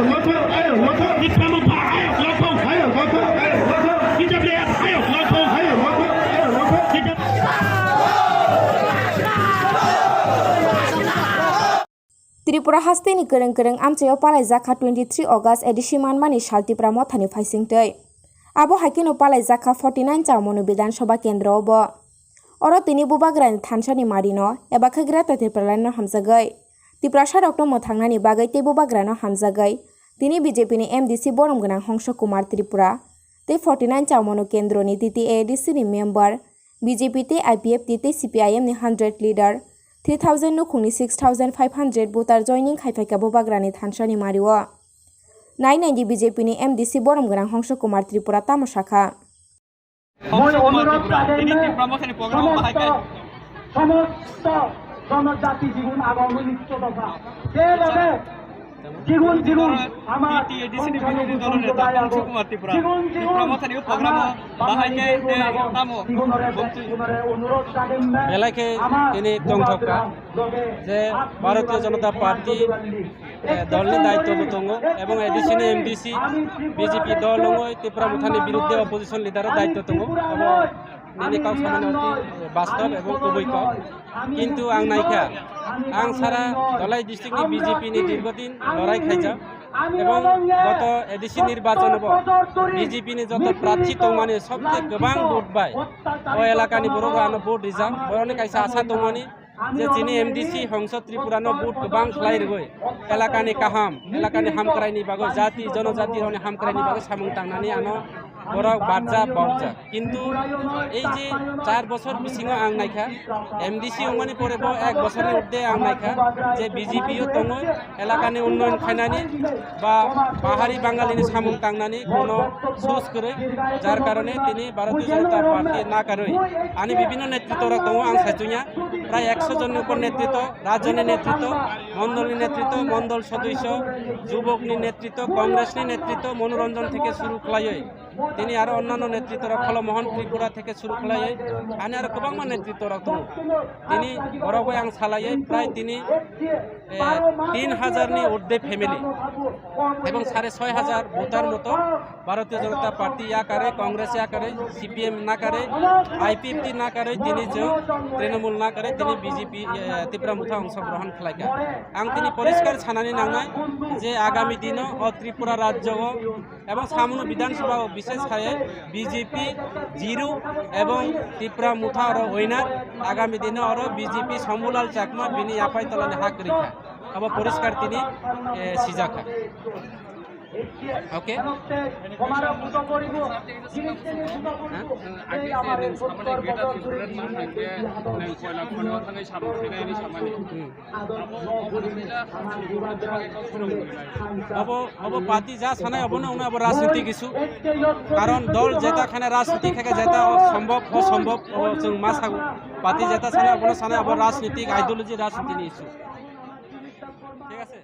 Tripura hasteni kereng-kereng amchayo palai jaka 23 August edisiman mani sal Tipra Mothani faisingtei. Abo hakino palai jaka 49 chamonu Bidan Sabha Kendra obo. Oro tini bubagrani thansani marino eba khagrata Tipralano hamjagai. Tipra sarokno mothangnani bagai te bubagrano hamjagai. Tini BJP ni MDC borom gonang Hanso Kumar Tripura te 49 chamonu kendroni titi ADC ni member BJP te IPF te CPIM ni 100 leader 3000 nukhungni 6500 voter joining khaifaika bubagrani thansani mariwo. Nainandi BJP ni MDC borom gonang Hanso Kumar Tripura tamosakha. Belake ini tongthokka je Bharatiya Janata Party দলনি দায়িত্ব বুতঙ্গ এবং এডিসিনে MDC BJP দল লঙ্গই ত্রিপুরা মুথানি বিরুদ্ধে opposition লিডারের দায়িত্ব তঙ্গ এবং নিনি cow সামান্য বাস্তব এবং কবৈক কিন্তু আং নাইখা আং সারা ধলাই ডিস্ট্রিক্টনি বিজেপি নি দীর্ঘদিন লড়াই খাইজা এবং গত এডিসি নির্বাচন বিজেপি নি যত প্রার্থী তংমানি সবচেয়ে গোবাং ভোট বাই ও এলাকানি বড় ভোট রিজার্ভ বড়নি কাইসা আশা তংমানি যে যিনি এমডিসি হংস ত্রিপুরানো বুট গোবাং খালাইরগৈ এলাকানি কাহাম এলাকানি হামক্রাইনি বাগৈ জাতি জনজাতি রনি হামক্রাইনি বাগৈ সামুং টাংনানি আনো বড় বারজা বাউজা কিন্তু এই যে 4 বছর বিসিঙ আং নাইখা এমডিসি ওমানি পরেব 1 বছরের ঊর্ধ্বে আং নাইখা যে বিজেপিও তঙ্গই এলাকানি উন্নয়ন খাইনানি বা পাহাড়ি বাঙালিনি সামুং টাংনানি কোনো সোচ করে যার কারণে তিনি ভারতীয় জনতা পার্টি না কারই আনি বিভিন্ন নেতৃত্বরা দङ আং সাইতুইয়া প্রায় 100 জনের উপর নেতৃত্ব রাজনী নেতৃত্ব মন্ডলী নেতৃত্ব মন্ডল সদস্য যুবকনি নেতৃত্ব কংগ্রেসনি নেতৃত্ব মনোরঞ্জন থেকে শুরু খালাই তিনি আর অন্যান্য নেতৃত্বরা ফলমোহন ত্রিপুরা থেকে শুরু খালাই আনি আর গোবাংমা নেতৃত্বরা দङ তিনি বড়গৈ আং সালাই প্রায় তিনি 3000 নি ঊর্ধ্বে ফ্যামিলি এবং 6500 ভোটার মতো ভারতীয় জনতা পার্টি ইয়াকারে কংগ্রেস ইয়াকারে সিপিএম না করে আইপিএফ না করে তিনি যে তৃণমূল না করে তিনি বিজেপি ত্রিপুরা মুথা অংশগ্রহণ খালাইকা আং তিনি পরিষ্কার ছানানি নাংনাই যে আগামী দিন ও ত্রিপুরা রাজ্য এবং সামনে বিধানসভা বিশেষ খায়ে বিজেপি জিরো এবং ত্রিপুরা মুথা আর উইনার আগামী দিন আর বিজেপি শম্ভুলাল চাকমা বিনি আপাই তলানি হাক রেখা अब परिष्कार তিনি সিজাখা ओके अब पार्टी जा साना अब ना अब राजनीति किसु कारण दल जेता खाने राजनीति खाके जेता सम्भव असम्भव जों मा सागु पार्टी जेता साना अब राजनीतिक आइडियोलॉजी राजनीति नि इस्यु ঠিক আছে।